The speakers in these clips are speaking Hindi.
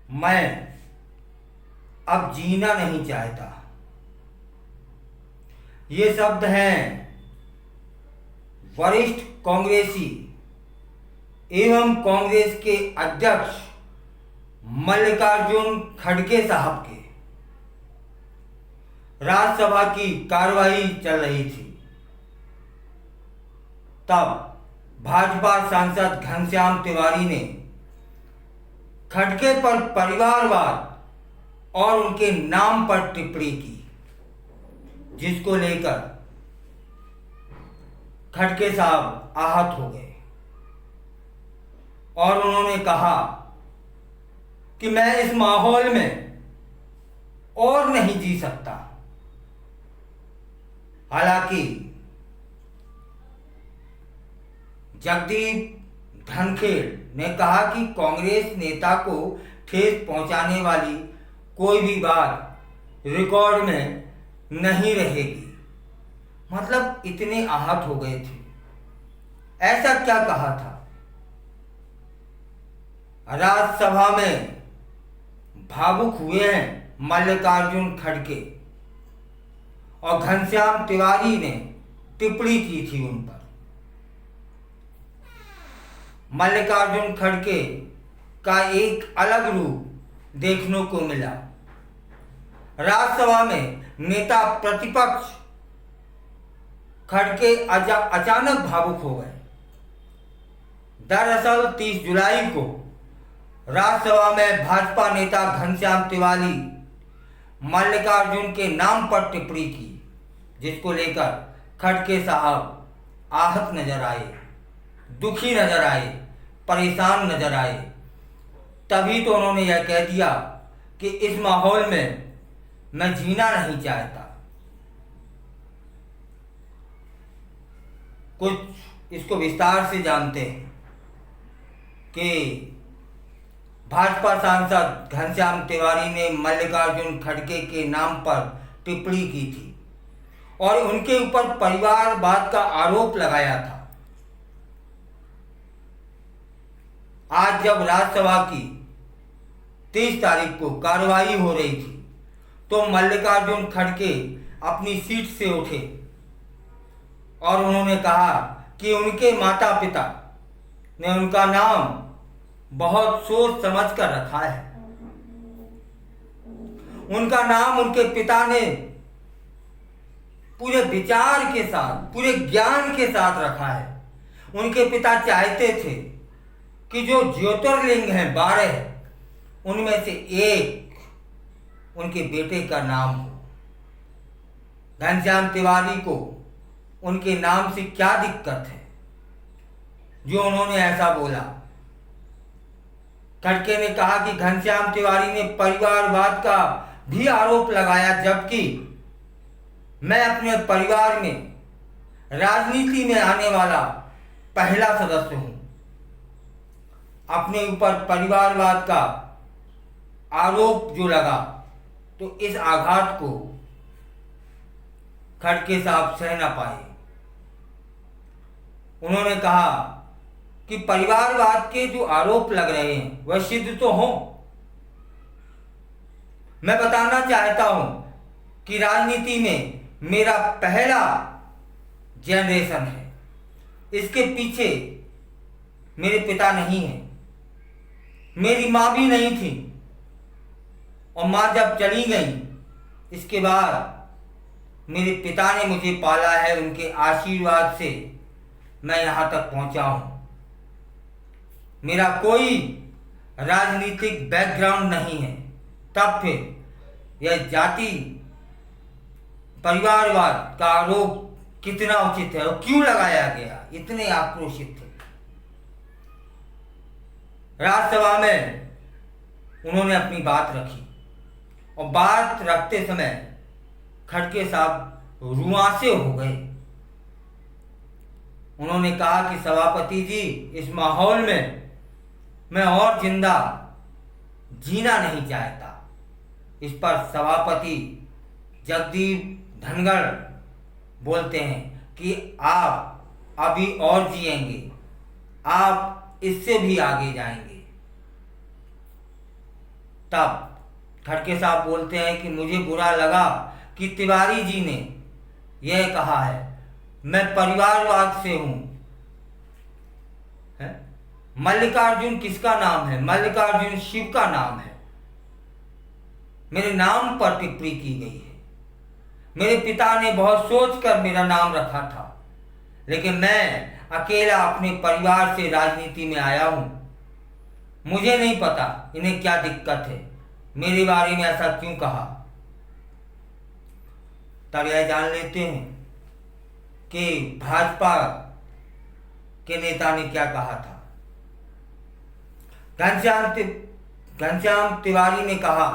मैं अब जीना नहीं चाहता। ये शब्द हैं वरिष्ठ कांग्रेसी एवं कांग्रेस के अध्यक्ष मल्लिकार्जुन खड़गे साहब के। राज्यसभा की कार्यवाही चल रही थी, तब भाजपा सांसद घनश्याम तिवारी ने खड़गे पर परिवारवाद और उनके नाम पर टिप्पणी की, जिसको लेकर खड़गे साहब आहत हो गए और उन्होंने कहा कि मैं इस माहौल में और नहीं जी सकता। हालांकि जगदीप धनखेड़ ने कहा कि कांग्रेस नेता को ठेस पहुंचाने वाली कोई भी बात रिकॉर्ड में नहीं रहेगी। मतलब इतने आहत हो गए थे। ऐसा क्या कहा था? राज्यसभा में भावुक हुए हैं मल्लिकार्जुन खड़गे और घनश्याम तिवारी ने टिप्पणी की थी उन पर। मल्लिकार्जुन खड़गे का एक अलग रूप देखने को मिला। राज्यसभा में नेता प्रतिपक्ष खड़गे अचानक भावुक हो गए। दरअसल 30 जुलाई को राज्यसभा में भाजपा नेता घनश्याम तिवारी मल्लिकार्जुन के नाम पर टिप्पणी की, जिसको लेकर खड़गे साहब आहत नजर आए, दुखी नजर आए, परेशान नजर आए। तभी तो उन्होंने यह कह दिया कि इस माहौल में मैं जीना नहीं चाहता। कुछ इसको विस्तार से जानते हैं कि भाजपा सांसद घनश्याम तिवारी ने मल्लिकार्जुन खड़गे के नाम पर टिप्पणी की थी और उनके ऊपर परिवारवाद का आरोप लगाया था। आज जब राज्यसभा की 30 तारीख को कार्यवाही हो रही थी, तो मल्लिकार्जुन खड़गे अपनी सीट से उठे और उन्होंने कहा कि उनके माता पिता ने उनका नाम बहुत सोच समझ कर रखा है। उनका नाम उनके पिता ने पूरे विचार के साथ, पूरे ज्ञान के साथ रखा है। उनके पिता चाहते थे कि जो ज्योतिर्लिंग हैं 12, उनमें से एक उनके बेटे का नाम हो। घनश्याम तिवारी को उनके नाम से क्या दिक्कत है जो उन्होंने ऐसा बोला? खड़गे ने कहा कि घनश्याम तिवारी ने परिवारवाद का भी आरोप लगाया, जबकि मैं अपने परिवार में राजनीति में आने वाला पहला सदस्य हूं। अपने ऊपर परिवारवाद का आरोप जो लगा, तो इस आघात को खड़गे साहब सह न पाए। उन्होंने कहा कि परिवारवाद के जो आरोप लग रहे हैं वह सिद्ध तो हों। मैं बताना चाहता हूं कि राजनीति में मेरा पहला जनरेशन है। इसके पीछे मेरे पिता नहीं है, मेरी माँ भी नहीं थी, और माँ जब चली गई, इसके बाद मेरे पिता ने मुझे पाला है। उनके आशीर्वाद से मैं यहाँ तक पहुँचा हूँ। मेरा कोई राजनीतिक बैकग्राउंड नहीं है। तब फिर यह जाति परिवारवाद का आरोप कितना उचित है और क्यों लगाया गया? इतने आक्रोशित थे। राज्यसभा में उन्होंने अपनी बात रखी और बात रखते समय खड़गे साहब रुआंसे हो गए। उन्होंने कहा कि सभापति जी, इस माहौल में मैं और जिंदा जीना नहीं चाहता। इस पर सभापति जगदीप धनखड़ बोलते हैं कि आप अभी और जिएंगे, आप इससे भी आगे जाएंगे। तब खड़के साहब बोलते हैं कि मुझे बुरा लगा कि तिवारी जी ने यह कहा है, मैं परिवारवाद से हूं। मल्लिकार्जुन किसका नाम है? मल्लिकार्जुन शिव का नाम है। मेरे नाम पर टिप्पणी की गई है। मेरे पिता ने बहुत सोचकर मेरा नाम रखा था, लेकिन मैं अकेला अपने परिवार से राजनीति में आया हूं। मुझे नहीं पता इन्हें क्या दिक्कत है, मेरे बारे में ऐसा क्यों कहा। तब यह जान लेते हैं कि भाजपा के नेता ने क्या कहा था। घनश्याम तिवारी ने कहा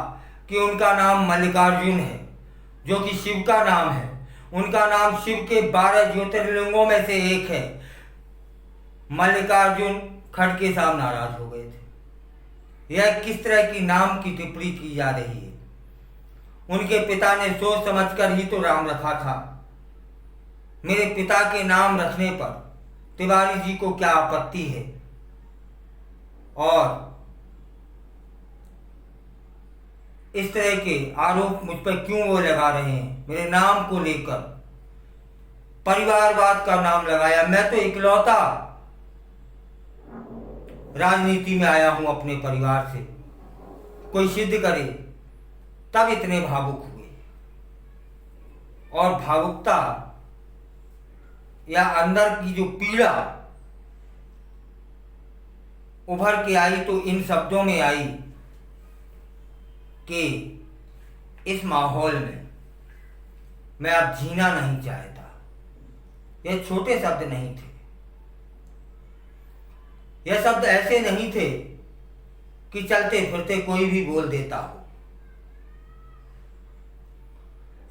कि उनका नाम मल्लिकार्जुन है, जो कि शिव का नाम है। उनका नाम शिव के 12 ज्योतिर्लिंगों में से एक है। मल्लिकार्जुन खड़के साहब नाराज हो गए थे। यह किस तरह की नाम की टिप्पणी की जा रही है? उनके पिता ने सोच समझकर ही तो नाम रखा था। मेरे पिता के नाम रखने पर तिवारी जी को क्या आपत्ति है? और इस तरह के आरोप मुझ पर क्यों वो लगा रहे हैं? मेरे नाम को लेकर परिवारवाद का नाम लगाया। मैं तो इकलौता राजनीति में आया हूं अपने परिवार से, कोई सिद्ध करे। तब इतने भावुक हुए, और भावुकता या अंदर की जो पीड़ा उभर के आई तो इन शब्दों में आई कि इस माहौल में मैं अब जीना नहीं चाहता। यह छोटे शब्द नहीं थे। यह शब्द ऐसे नहीं थे कि चलते फिरते कोई भी बोल देता हो।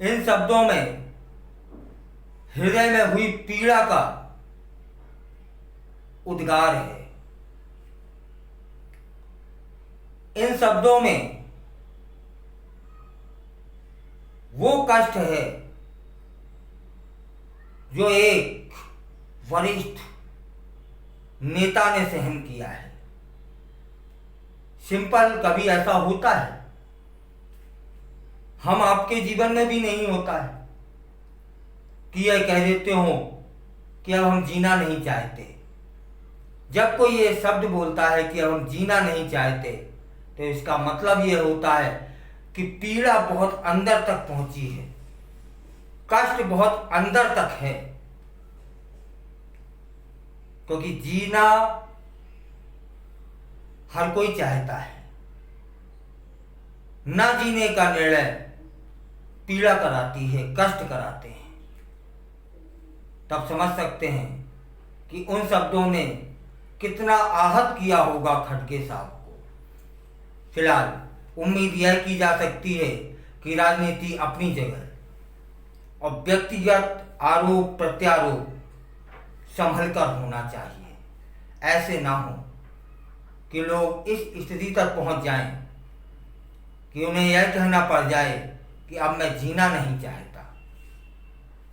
इन शब्दों में हृदय में हुई पीड़ा का उद्गार है। इन शब्दों में वो कष्ट है जो एक वरिष्ठ नेता ने सहन किया है। सिंपल कभी ऐसा होता है? हम आपके जीवन में भी नहीं होता है कि यह कह देते हो कि अब हम जीना नहीं चाहते। जब कोई ये शब्द बोलता है कि अब हम जीना नहीं चाहते, तो इसका मतलब यह होता है कि पीड़ा बहुत अंदर तक पहुंची है, कष्ट बहुत अंदर तक है। क्योंकि जीना हर कोई चाहता है। ना जीने का निर्णय पीड़ा कराती है, कष्ट कराते हैं। तब समझ सकते हैं कि उन शब्दों ने कितना आहत किया होगा खड़गे साहब को। फिलहाल उम्मीद यह की जा सकती है कि राजनीति अपनी जगह और व्यक्तिगत आरोप प्रत्यारोप संभल कर होना चाहिए। ऐसे ना हो कि लोग इस स्थिति तक पहुंच जाएं कि उन्हें यह कहना पड़ जाए कि अब मैं जीना नहीं चाहता।